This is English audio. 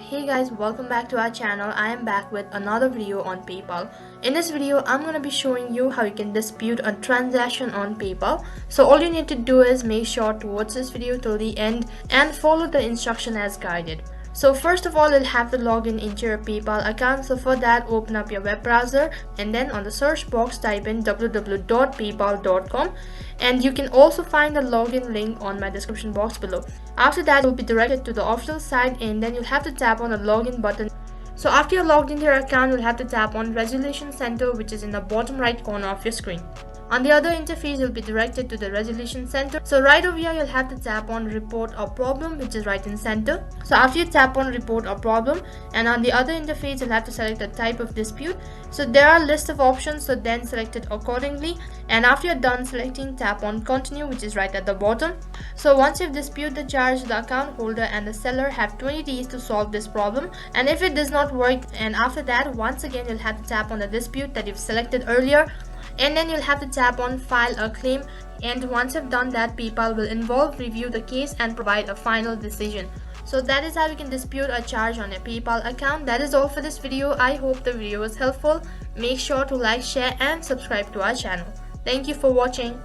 Hey guys, welcome back to our channel. I am back with another video on PayPal. In this video, I'm going to be showing you how you can dispute a transaction on PayPal. So all you need to do is make sure to watch this video till the end and follow the instruction as guided. So first of all, you'll have to log in into your PayPal account. So for that, open up your web browser and then on the search box type in www.paypal.com, and you can also find the login link on my description box below. After that, you'll be directed to the official site and then you'll have to tap on the login button. So after you're logged into your account, you'll have to tap on Resolution Center, which is in the bottom right corner of your screen. On the other interface, you'll be directed to the Resolution Center. So right over here, you'll have to tap on Report a Problem, which is right in center. So after you tap on Report a Problem, and on the other interface, you'll have to select the type of dispute. So there are a list of options, so then select it accordingly. And after you're done selecting, tap on Continue, which is right at the bottom. So once you've disputed the charge, the account holder and the seller have 20 days to solve this problem. And if it does not work, and after that, once again, you'll have to tap on the dispute that you've selected earlier. And then you'll have to tap on File a Claim, and once you've done that, PayPal will review the case and provide a final decision. So that is how you can dispute a charge on your PayPal account. That is all for this video. I hope the video was helpful. Make sure to like, share and subscribe to our channel. Thank you for watching.